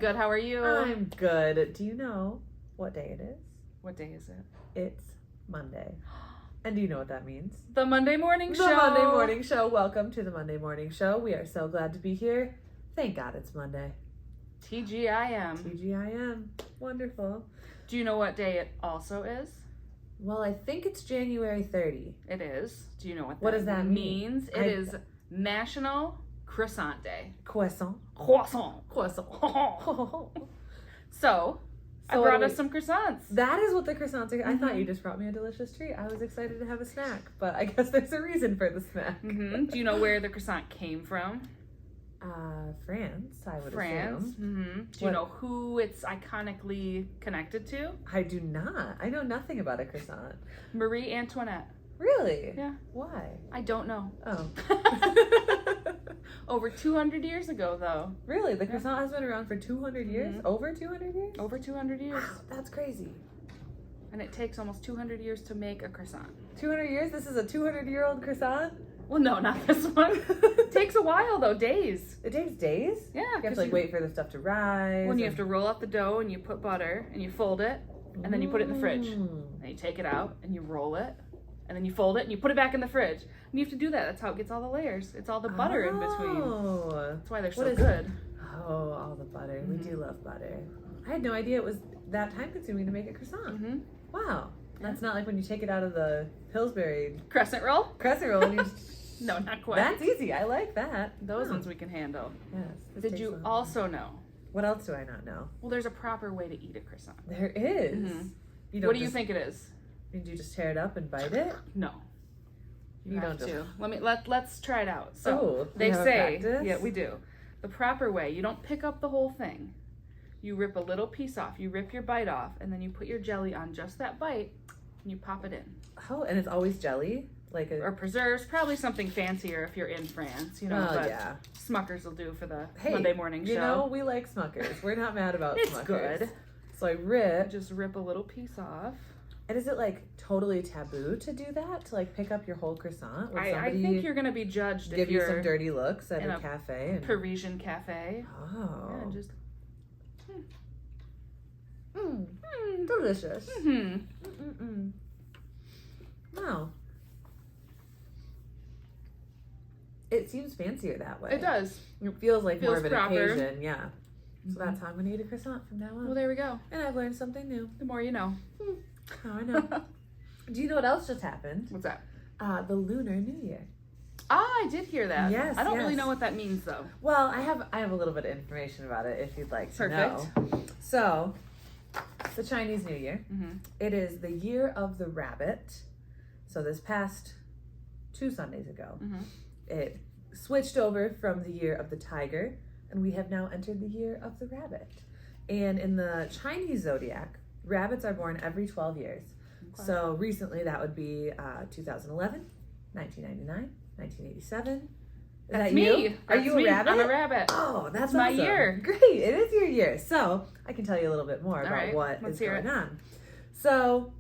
good. How are you? I'm good. Do you know what day it is? What day is it? It's Monday. And do you know what that means? The Monday Morning Show. The Monday Morning Show. Welcome to the Monday Morning Show. We are so glad to be here. Thank God it's Monday. TGIM. TGIM. Wonderful. Do you know what day it also is? Well, I think it's January 30. It is. Do you know what does that mean? means? It is National Croissant Day. Croissant. Croissant. Croissant. So I brought us some croissants. That is what the croissants are. I thought you just brought me a delicious treat. I was excited to have a snack, but I guess there's a reason for the snack. Do you know where the croissant came from? France, I would France. assume. Do you know who it's iconically connected to? I do not. I know nothing about a croissant. Marie Antoinette. Really? Yeah. Why? I don't know. Oh. Over 200 years ago, though. Really? The croissant has been around for 200 years? Over 200 years? Over 200 years. Wow, that's crazy. And it takes almost 200 years to make a croissant. 200 years? This is a 200-year-old croissant? Well, no, not this one. It takes a while, though. Days. It takes days? Yeah. You have to wait for the stuff to rise. When you have to roll out the dough and you put butter and you fold it and then you put it in the fridge. And you take it out and you roll it and then you fold it and you put it back in the fridge. And you have to do that. That's how it gets all the layers. It's all the butter in between. That's why they're so good. Oh, all the butter. We do love butter. I had no idea it was that time consuming to make a croissant. Wow. That's not like when you take it out of the Pillsbury crescent roll and you No, not quite. That's easy. I like that. Those ones we can handle. Yes. Did you also know? What else do I not know? Well, there's a proper way to eat a croissant. There is. What do you think it is? Did you just tear it up and bite it? No. You have don't to. Let's try it out. So oh, they say, practice? yeah, we do. The proper way, you don't pick up the whole thing. You rip a little piece off. You rip your bite off, and then you put your jelly on just that bite, and you pop it in. Oh, and it's always jelly? Or preserves, probably something fancier if you're in France, you know. But yeah. Smuckers will do for the Monday Morning Show. You know, we like Smuckers. We're not mad about it's Smuckers. It's good. So I just rip a little piece off. And is it like totally taboo to do that? To like pick up your whole croissant? I think you're gonna be judged if you're give you some dirty looks at a cafe. And... Parisian cafe. Oh. Yeah, just delicious. Wow. It seems fancier that way. It does. It feels like more of an proper. occasion, yeah. So that's how I'm gonna eat a croissant from now on. Well, there we go. And I've learned something new. The more you know. Oh, I know. Do you know what else just happened? What's that? The Lunar New Year. I did hear that. Yes, I don't really know what that means, though. Well, I have a little bit of information about it if you'd like to know. So, the Chinese New Year. It is the year of the rabbit. So this past 2 Sundays ago, it switched over from the year of the tiger, and we have now entered the year of the rabbit. And in the Chinese zodiac, rabbits are born every 12 years. Okay. So recently that would be 2011, 1999, 1987. That's me. You? Are you a rabbit? I'm a rabbit. Oh, that's my awesome. year. Great, it is your year. So I can tell you a little bit more about what is going on. So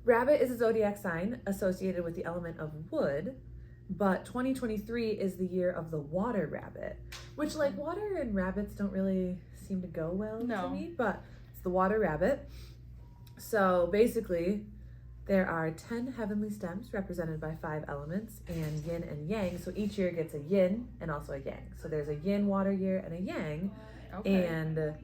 rabbit is a zodiac sign associated with the element of wood, but 2023 is the year of the water rabbit, which like water and rabbits don't really seem to go well to me, but it's the water rabbit. So basically there are 10 heavenly stems represented by 5 elements and yin and yang. So each year gets a yin and also a yang. So there's a yin water year and a yang. Okay. And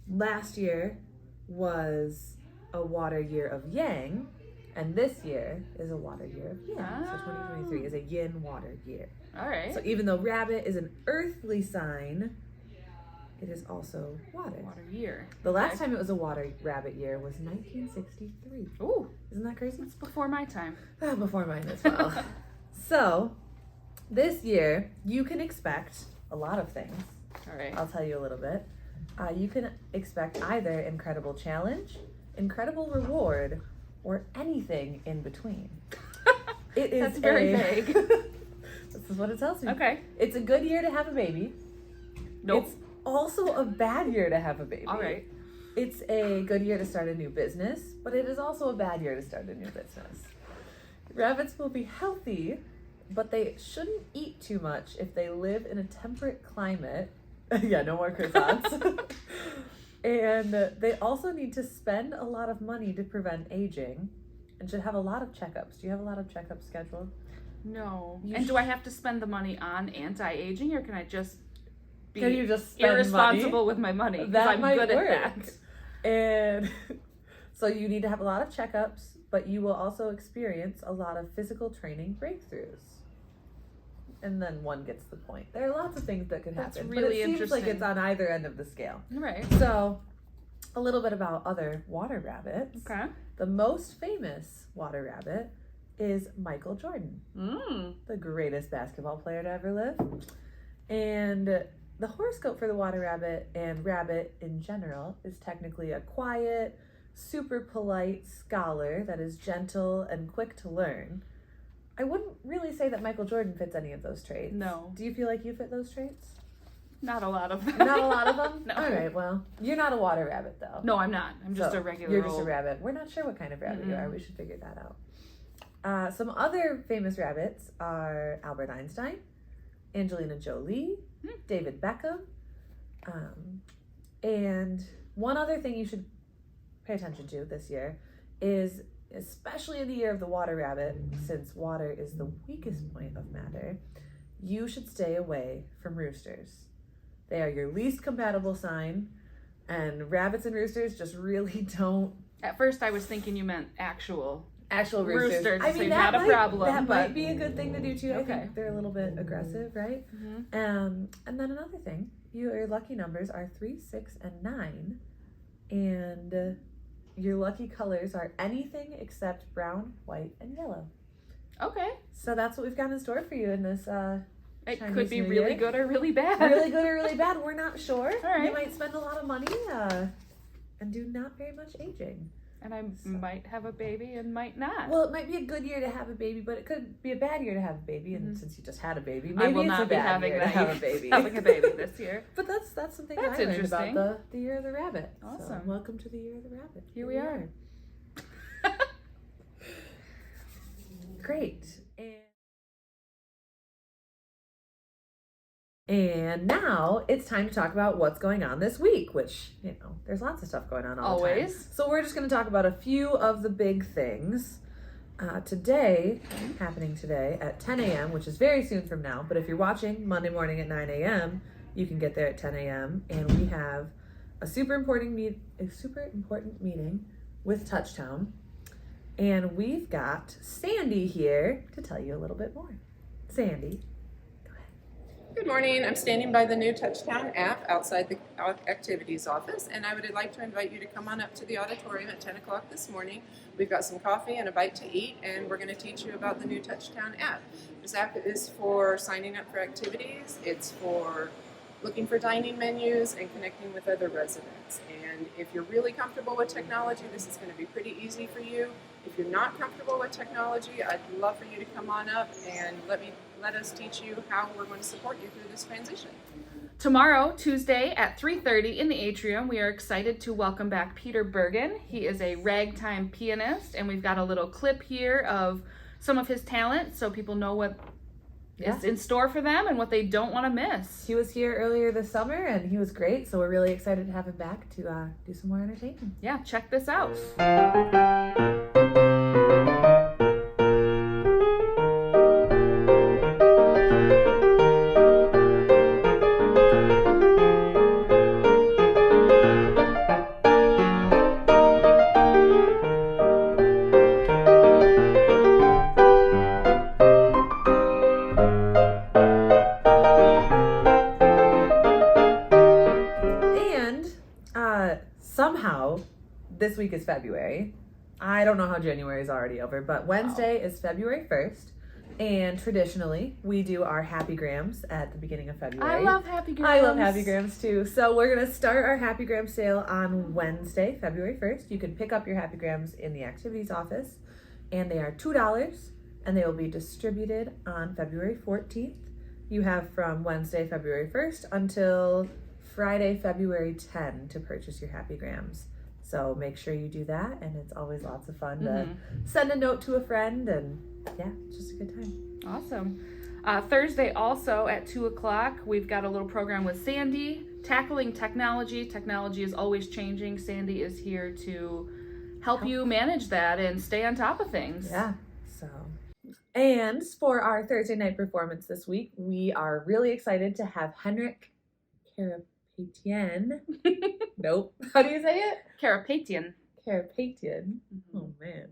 last year was a water year of yang, and this year is a water year of yin. So 2023 is a yin water year. All right. So even though rabbit is an earthly sign, it is also water. Water year. The last time it was a water rabbit year was 1963. Ooh. Isn't that crazy? It's before my time. Before mine as well. So this year you can expect a lot of things. All right. I'll tell you a little bit. You can expect either incredible challenge, incredible reward, or anything in between. It is That's very vague. This is what it tells me. Okay. It's a good year to have a baby. Nope. It's also a bad year to have a baby. All right. It's a good year to start a new business, but it is also a bad year to start a new business. Rabbits will be healthy, but they shouldn't eat too much if they live in a temperate climate Yeah, no more croissants. And they also need to spend a lot of money to prevent aging and should have a lot of checkups. Do you have a lot of checkups scheduled? No. Do I have to spend the money on anti-aging, or can I just be spend irresponsible money? with my money? That I'm might good work. at that. And so you need to have a lot of checkups, but you will also experience a lot of physical training breakthroughs. And then one gets the point. There are lots of things that could happen. That's really but it seems like interesting. it's on either end of the scale. Right. So, a little bit about other water rabbits. Okay. The most famous water rabbit is Michael Jordan. The greatest basketball player to ever live. And the horoscope for the water rabbit and rabbit in general is technically a quiet, super polite scholar that is gentle and quick to learn. I wouldn't really say that Michael Jordan fits any of those traits. No. Do you feel like you fit those traits? Not a lot of them. Not a lot of them? No. All right, well, you're not a water rabbit, though. No, I'm not. I'm just a regular You're just a rabbit. We're not sure what kind of rabbit you are. We should figure that out. Some other famous rabbits are Albert Einstein, Angelina Jolie, David Beckham, and one other thing you should pay attention to this year is, especially in the year of the water rabbit, since water is the weakest point of matter, you should stay away from roosters. They are your least compatible sign, and rabbits and roosters just really don't. At first, I was thinking you meant actual roosters. I mean, not a problem. That might be a good thing to do too. Okay. I think they're a little bit aggressive, right? And then another thing, your lucky numbers are 3, 6, and 9, and your lucky colors are anything except brown, white, and yellow. Okay. So that's what we've got in store for you in this It Chinese could be New really Year. good or really bad. Really good or really bad, we're not sure. All right. You might spend a lot of money and do not very much aging. And I might have a baby and might not. Well, it might be a good year to have a baby, but it could be a bad year to have a baby. And since you just had a baby, maybe I will it's not a be bad having year to have a baby. having a baby this year. But that's something That's I learned about interesting. the year of the rabbit. Awesome. So, welcome to the year of the rabbit. Here we are. Great. And now it's time to talk about what's going on this week, which, there's lots of stuff going on all the time. Always. So we're just going to talk about a few of the big things. Happening today at 10 a.m., which is very soon from now, but if you're watching Monday morning at 9 a.m., you can get there at 10 a.m. and we have a super important meeting with Touchtown. And we've got Sandy here to tell you a little bit more. Sandy. Good morning. I'm standing by the new Touchtown app outside the activities office, and I would like to invite you to come on up to the auditorium at 10 o'clock this morning. We've got some coffee and a bite to eat, and we're going to teach you about the new Touchtown app. This app is for signing up for activities. It's for looking for dining menus and connecting with other residents. And if you're really comfortable with technology, this is going to be pretty easy for you. If you're not comfortable with technology, I'd love for you to come on up and let us teach you how we're going to support you through this transition. Tomorrow, Tuesday at 3:30 in the atrium, we are excited to welcome back Peter Bergen. He is a ragtime pianist, and we've got a little clip here of some of his talent so people know what is in store for them and what they don't want to miss. He was here earlier this summer, and he was great, so we're really excited to have him back to do some more entertainment. Yeah, check this out. Somehow, this week is February. I don't know how January is already over, but Wednesday is February 1st. And traditionally, we do our Happy Grams at the beginning of February. I love Happy Grams. I love Happy Grams too. So we're going to start our Happy Gram sale on Wednesday, February 1st. You can pick up your Happy Grams in the activities office, and they are $2, and they will be distributed on February 14th. You have from Wednesday, February 1st until Friday, February 10 to purchase your Happy Grams. So make sure you do that, and it's always lots of fun to send a note to a friend, and yeah, it's just a good time. Awesome. Thursday also at 2 o'clock, we've got a little program with Sandy, tackling technology. Technology is always changing. Sandy is here to help you manage that and stay on top of things. Yeah. So, and for our Thursday night performance this week, we are really excited to have Henrik Karapetian. Nope. How do you say it? Karapetian. Karapetian. Oh man.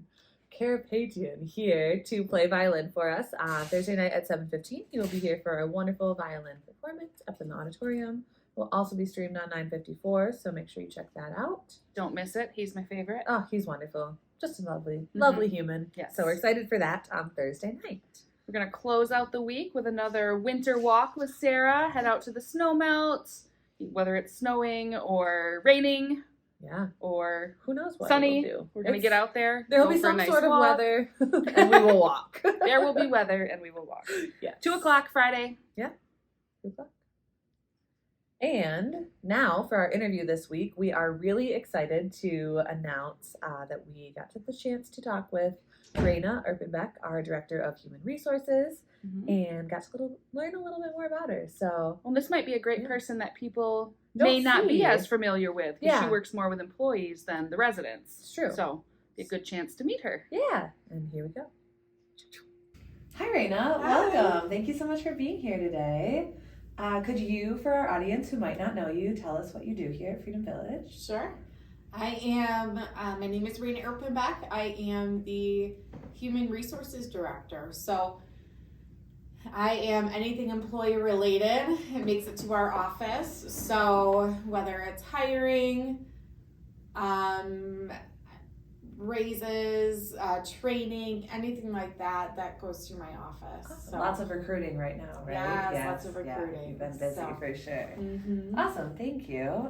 Karapetian here to play violin for us Thursday night at 7:15. He will be here for a wonderful violin performance up in the auditorium. Will also be streamed on 954, so make sure you check that out. Don't miss it. He's my favorite. Oh, he's wonderful. Just a lovely human. Yes. So we're excited for that on Thursday night. We're going to close out the week with another winter walk with Sarah. Head out to the snow melt, whether it's snowing or raining. Yeah. Or who knows what sunny. We'll do. We're going to get out there. There will be some sort of weather, and we will walk. There will be weather, and we will walk. Yeah. 2 o'clock Friday. Yeah. 2 o'clock. And now for our interview this week, we are really excited to announce that we got the chance to talk with Raina Erpenbeck, our Director of Human Resources, and got to learn a little bit more about her. So, well, this might be a great person that people may not be as familiar with, because she works more with employees than the residents. It's true. So, be a good chance to meet her. Yeah. And here we go. Hi, Raina. Hi. Welcome. Thank you so much for being here today. Could you, for our audience who might not know you, tell us what you do here at Freedom Village? Sure. I am, my name is Raina Erpenbeck. I am the Human Resources Director. So I am anything employee related. It makes it to our office. So whether it's hiring, raises, training, anything like that, that goes through my office. So. Lots of recruiting right now, right? Yes, lots of recruiting. Yeah, you've been busy for sure. Mm-hmm. Awesome, thank you.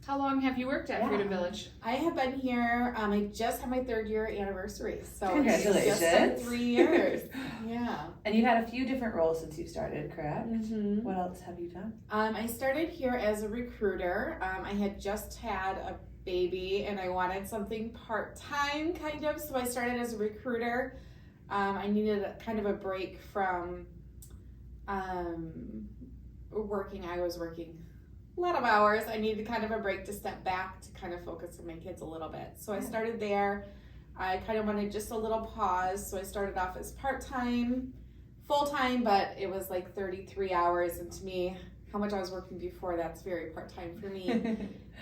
How long have you worked at Freedom Village? I have been here, I just had my 3rd year anniversary. So congratulations. It's just been 3 years. Yeah. And you've had a few different roles since you started, correct? Mm-hmm. What else have you done? I started here as a recruiter. I had just had a baby and I wanted something part-time kind of, so I started as a recruiter. I needed kind of a break from working. I was working a lot of hours. I needed kind of a break to step back to kind of focus on my kids a little bit. So I started there. I kind of wanted just a little pause, so I started off as part-time, full-time, but it was like 33 hours, and to me, how much I was working before, that's very part-time for me.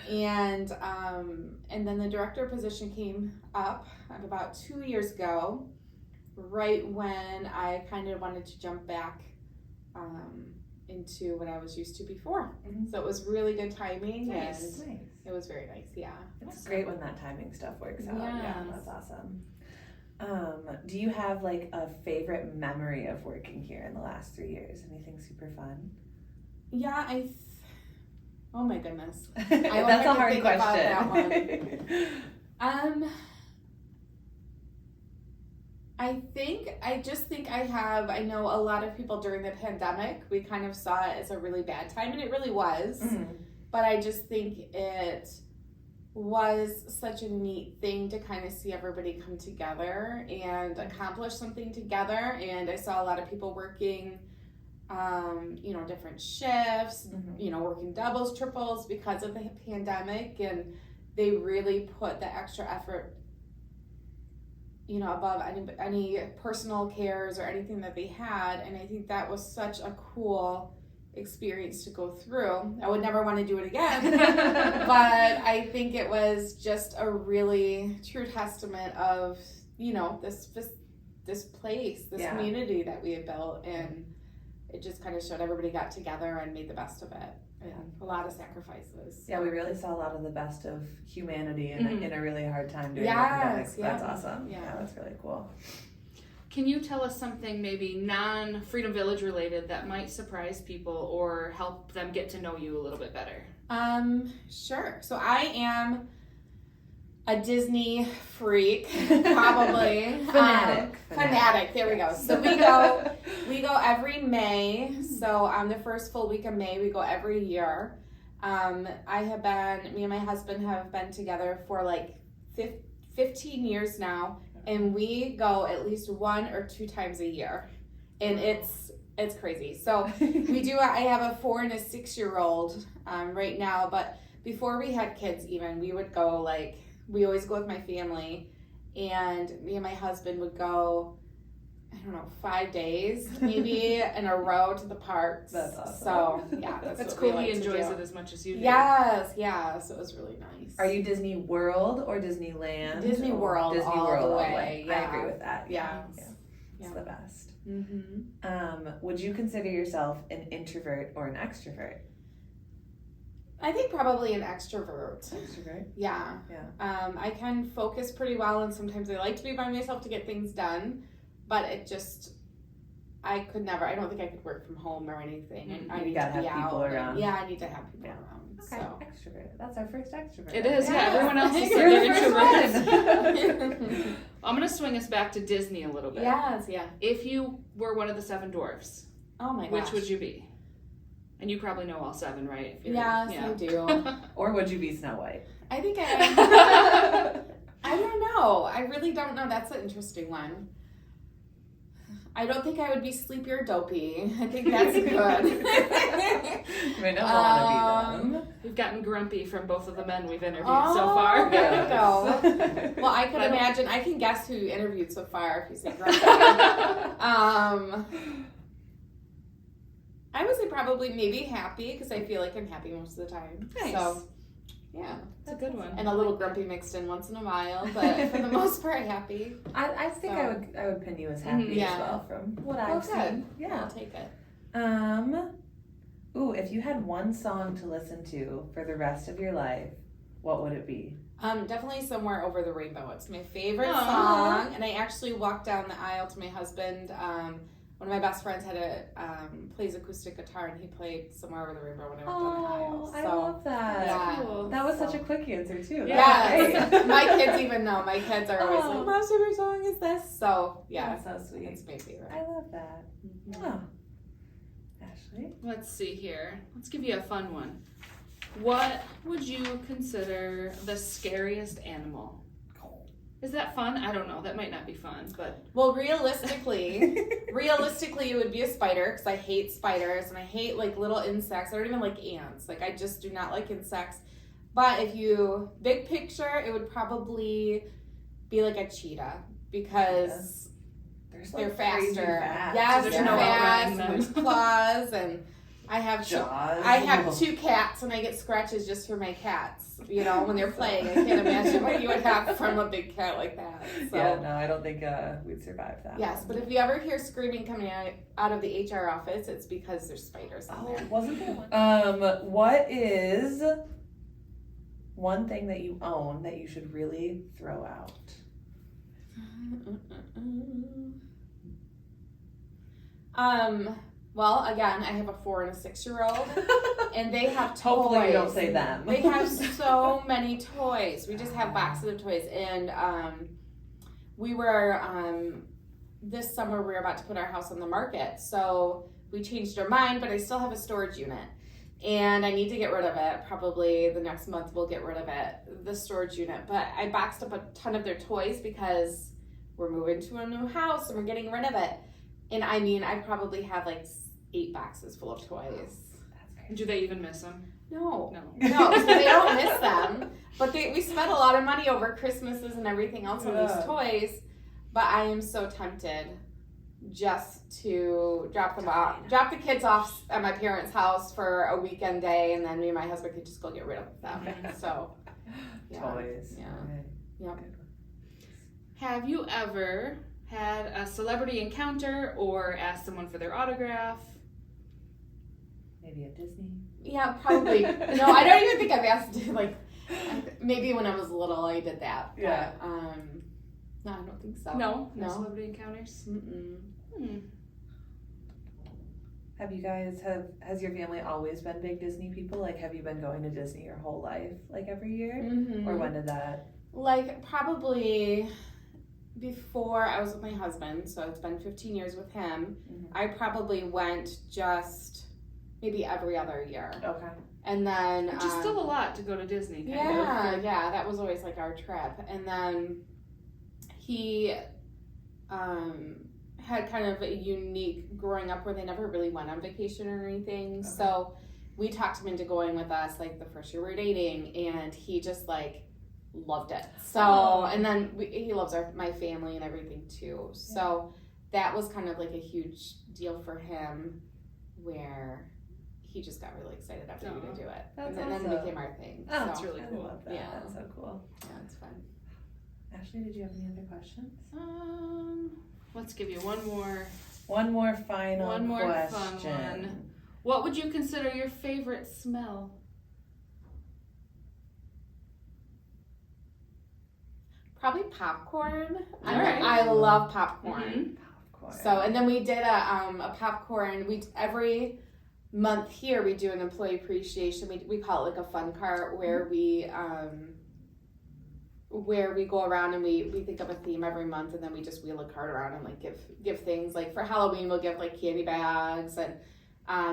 And then the director position came up about 2 years ago, right when I kind of wanted to jump back into what I was used to before. So it was really good timing. Nice. And it was very nice, yeah. It's great when that timing stuff works out. Yes. Yeah, that's awesome. Do you have like a favorite memory of working here in the last 3 years? Anything super fun? Yeah, oh my goodness. That's a hard question. About that one. I just think I know a lot of people during the pandemic, we kind of saw it as a really bad time, and it really was. But I just think it was such a neat thing to kind of see everybody come together and accomplish something together. And I saw a lot of people working different shifts, working doubles, triples because of the pandemic, and they really put the extra effort, above any personal cares or anything that they had. And I think that was such a cool experience to go through. I would never want to do it again, but I think it was just a really true testament of, this place, this community that we had built, and it just kind of showed everybody got together and made the best of it. And a lot of sacrifices. Yeah, we really saw a lot of the best of humanity in a really hard time during the pandemic. That's awesome. Yeah, that's really cool. Can you tell us something maybe non-Freedom Village related that might surprise people or help them get to know you a little bit better? Sure. So I am a Disney freak, probably. Fanatic. There we go. So we go every May. So on the first full week of May, we go every year. Me and my husband have been together for like 15 years now, and we go at least 1 or 2 times a year. And it's It's crazy. So I have a 4 and a 6-year-old right now, but before we had kids even, we would go we always go with my family, and me and my husband would go, I don't know, 5 days maybe in a row to the parks. That's awesome. So yeah, That's what cool. we like He to enjoys do. it as much as you do. Yes, yeah. So it was really nice. Are you Disney World or Disneyland? Disney World Disney all World the all way? I Yeah. agree with that. Yeah. It's Yeah. the best. Mm-hmm. Would you consider yourself an introvert or an extrovert? I think probably an extrovert. Extrovert. Yeah. Yeah. I can focus pretty well, and sometimes I like to be by myself to get things done, but I could never. I don't think I could work from home or anything. Mm-hmm. I You need gotta to be have people out. around. Yeah, I need to have people around. Okay. So. Extrovert. That's our first extrovert. It is, yeah. Yeah. Everyone else is You're they're the first introverts. I'm gonna swing us back to Disney a little bit. Yes, yeah. If you were one of the 7 dwarfs, Oh my gosh. which would you be? And you probably know all 7, right? If you're- Yes, yeah. I do. Or would you be Snow White? I think I don't know. I really don't know. That's an interesting one. I don't think I would be Sleepy or Dopey. I think that's good. You might not want to be them. We've gotten grumpy from both of the men we've interviewed Oh, so far. there we go. Yes. Well, I could But I don't- imagine. I can guess who you interviewed so far if you say grumpy. I would say probably maybe happy, because I feel like I'm happy most of the time. Nice. So, yeah. It's a good one. And a little grumpy mixed in once in a while, but for the most part, happy. I think So. I would pin you as happy Yeah. as well from what Oh, I've good. seen. Yeah. I'll take it. Ooh, if you had one song to listen to for the rest of your life, what would it be? Definitely Somewhere Over the Rainbow. It's my favorite Aw. song, and I actually walked down the aisle to my husband. One of my best friends plays acoustic guitar, and he played Somewhere Over the Rainbow when I walked down the aisle. I So, love that. yeah. Cool. That was So- such a quick answer too. Yeah. That's Yes, my kids even know. My kids are always Oh. like, "Mom's favorite song is this." So yeah, That's so sweet. it's my favorite. I love that. Mhm. Oh. Ashley? Let's see here. Let's give you a fun one. What would you consider the scariest animal? Is that fun? I don't know. That might not be fun, but Well, realistically, it would be a spider, because I hate spiders and I hate like little insects. I don't even like ants. Like, I just do not like insects. But if you big picture, it would probably be like a cheetah, because they're crazy faster. fast. Yes, There's they're no fast. outrunning them. There's claws, and I have Jaws. I have 2 cats, and I get scratches just for my cats. You know, when they're playing, I can't imagine what you would have from a big cat like that. So. Yeah, no, I don't think we'd survive that. Yes, but if you ever hear screaming coming out of the HR office, it's because there's spiders in there. wasn't there one? What is one thing that you own that you should really throw out? Well, again, I have a 4 and a 6-year-old, and they have toys. Hopefully you don't say them. They have so many toys. We just have boxes of toys, and we were this summer we were about to put our house on the market, so we changed our mind, but I still have a storage unit, and I need to get rid of it. Probably the next month we'll get rid of it, the storage unit. But I boxed up a ton of their toys because we're moving to a new house and we're getting rid of it. And I mean, I probably have like 8 boxes full of toys. do they even miss them? No. No. No, so they don't miss them. But we spent a lot of money over Christmases and everything else on Yeah. these toys. But I am so tempted just to drop the kids off at my parents' house for a weekend day, and then me and my husband could just go get rid of them. So, yeah. Toys. Yeah. Right. Yep. Have you ever had a celebrity encounter or asked someone for their autograph? Maybe at Disney. Yeah, probably. No, I don't even think I've asked to, like, maybe when I was little I did that. Yeah. But, no, I don't think so. No No. celebrity encounters. Mm-mm. Have you guys has your family always been big Disney people? Like, have you been going to Disney your whole life, like every year? Mm-hmm. Or when did that? Like, probably before I was with my husband, so it's been 15 years with him, Mhm. I probably went just maybe every other year. Okay. And then Which is still a lot to go to Disney, kind yeah, of. yeah, that was always like our trip. And then he had kind of a unique growing up where they never really went on vacation or anything. Okay. So we talked him into going with us like the first year we were dating, and he just like loved it. So, and then he loves my family and everything too. So that was kind of like a huge deal for him, where he just got really excited after we to do it. That's and then it became our thing. Oh, that's really cool. I love that. Yeah. That's so cool. Yeah, it's fun. Ashley, did you have any other questions? Let's give you one more final question. fun one. What would you consider your favorite smell? Probably popcorn. Alright. I love popcorn. Mm-hmm. Popcorn. So, and then we did a popcorn. Every month here we do an employee appreciation. We call it like a fun cart where we go around and we think of a theme every month, and then we just wheel a cart around and like give things. Like for Halloween we'll give like candy bags, and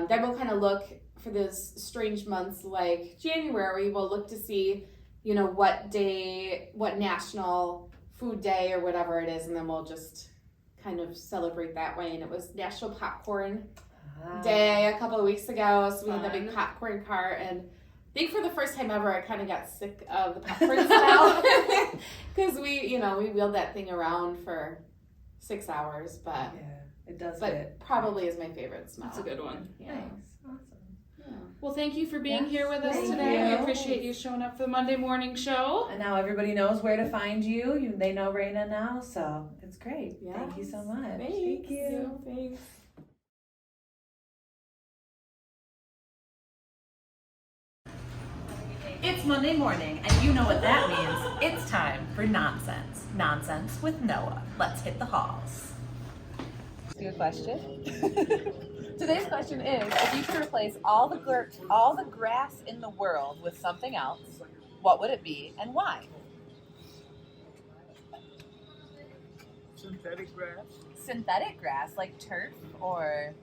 then we'll kind of look for those strange months like January. We'll look to see, you know, what national food day or whatever it is, and then we'll just kind of celebrate that way. And it was National Popcorn Day a couple of weeks ago, so we had the big popcorn cart, and I think for the first time ever I kind of got sick of the popcorn smell because we wheeled that thing around for 6 hours, but yeah, it does. But probably is my favorite smell. That's a good one. Yeah. Nice. Awesome. Yeah. Well, thank you for being here with us Thank today. you. We appreciate you showing up for the Monday morning show. And now everybody knows where to find you. They know Raina now, so it's great. Yes. Thank you so much. Thank you. you. Thanks. It's Monday morning, and you know what that means. It's time for Nonsense. Nonsense with Noah. Let's hit the halls. Let's do a question. Today's question is, if you could replace all the grass in the world with something else, what would it be and why? Synthetic grass. Synthetic grass, like turf or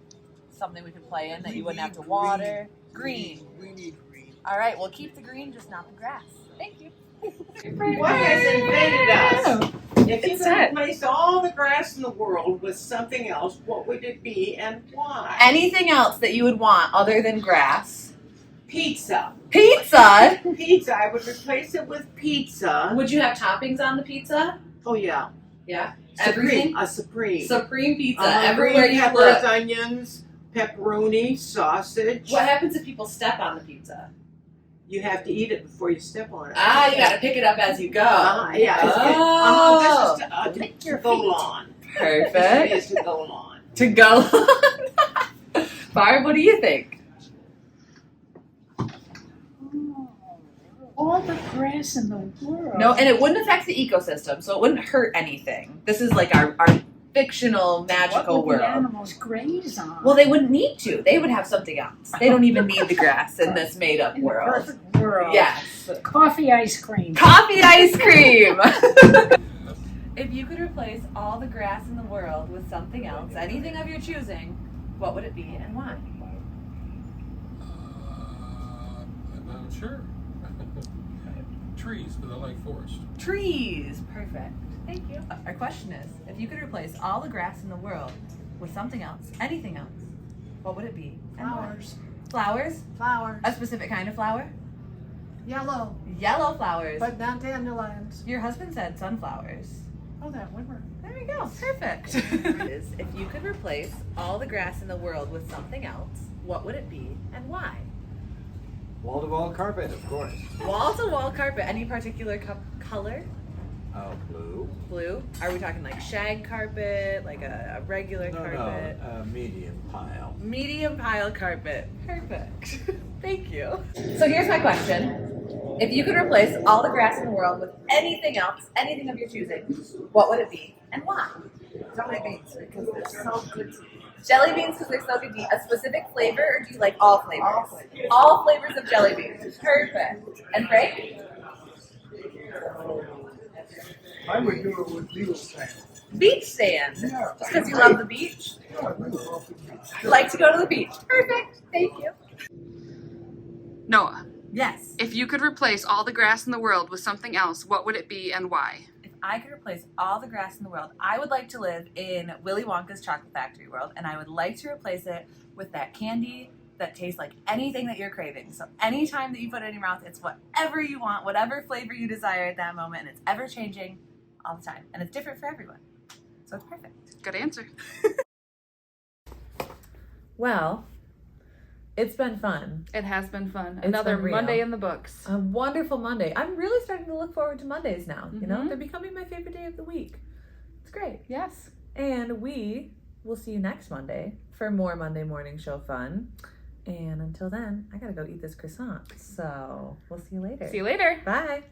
something we could play in that you wouldn't have to water. Green. We need green. All right, we'll keep the green, just not the grass. Thank you. What has invaded us? If you could replace all the grass in the world with something else, what would it be and why? Anything else that you would want other than grass? Pizza. Pizza? Pizza. I would replace it with pizza. Would you have toppings on the pizza? Oh yeah. Yeah. Supreme. Everything? A supreme. Supreme pizza. Everywhere Everywhere you peppers, look. onions, pepperoni, sausage. What happens if people step on the pizza? You have to eat it before you step on it. Ah, you gotta pick it up as you go. Yeah. Oh. This is to go on. Perfect. This is to go on. To go on. Barb, what do you think? All the grass in the world. No, and it wouldn't affect the ecosystem, so it wouldn't hurt anything. This is like our fictional, magical what would world. the animals graze on? Well, they wouldn't need to. They would have something else. They don't even need the grass in this made-up in the world. perfect world. Yes. Coffee ice cream. Coffee ice cream! If you could replace all the grass in the world with something else, anything of your choosing, what would it be and why? I'm not sure. Trees, but I like forest. Trees. Perfect. Thank you. Our question is, if you could replace all the grass in the world with something else, anything else, what would it be? and why? Flowers. Flowers? Flowers. A specific kind of flower? Yellow, Yellow flowers. but not dandelions. Your husband said sunflowers. Oh, that would work. There we go. Perfect. If you could replace all the grass in the world with something else, what would it be and why? Wall-to-wall carpet, of course. Wall-to-wall carpet. Any particular color? Oh, blue. Blue? Are we talking like shag carpet, like a regular carpet? No, medium pile. Medium pile carpet. Perfect. Thank you. So here's my question. If you could replace all the grass in the world with anything else, anything of your choosing, what would it be and why? Jelly beans, because they're so good to eat. Jelly beans because they're so good to eat. A specific flavor, or do you like all flavors? All flavors. All flavors of jelly beans. Perfect. And Frank? I would do it with beetle sand. Beach sand. Yeah. Just because you love the beach? Yeah, I really love the beach. Like to go to the beach. Perfect. Thank you. Noah, Yes. if you could replace all the grass in the world with something else, what would it be and why? If I could replace all the grass in the world, I would like to live in Willy Wonka's chocolate factory world, and I would like to replace it with that candy that tastes like anything that you're craving. So anytime that you put it in your mouth, it's whatever you want, whatever flavor you desire at that moment, and it's ever changing all the time. And it's different for everyone. So it's perfect. Good answer. Well, it's been fun. It has been fun. It's Another been real. Monday in the books. A wonderful Monday. I'm really starting to look forward to Mondays now. You know, Mhm. they're becoming my favorite day of the week. It's great. Yes. And we will see you next Monday for more Monday morning show fun. And until then, I gotta go eat this croissant. So we'll see you later. See you later. Bye.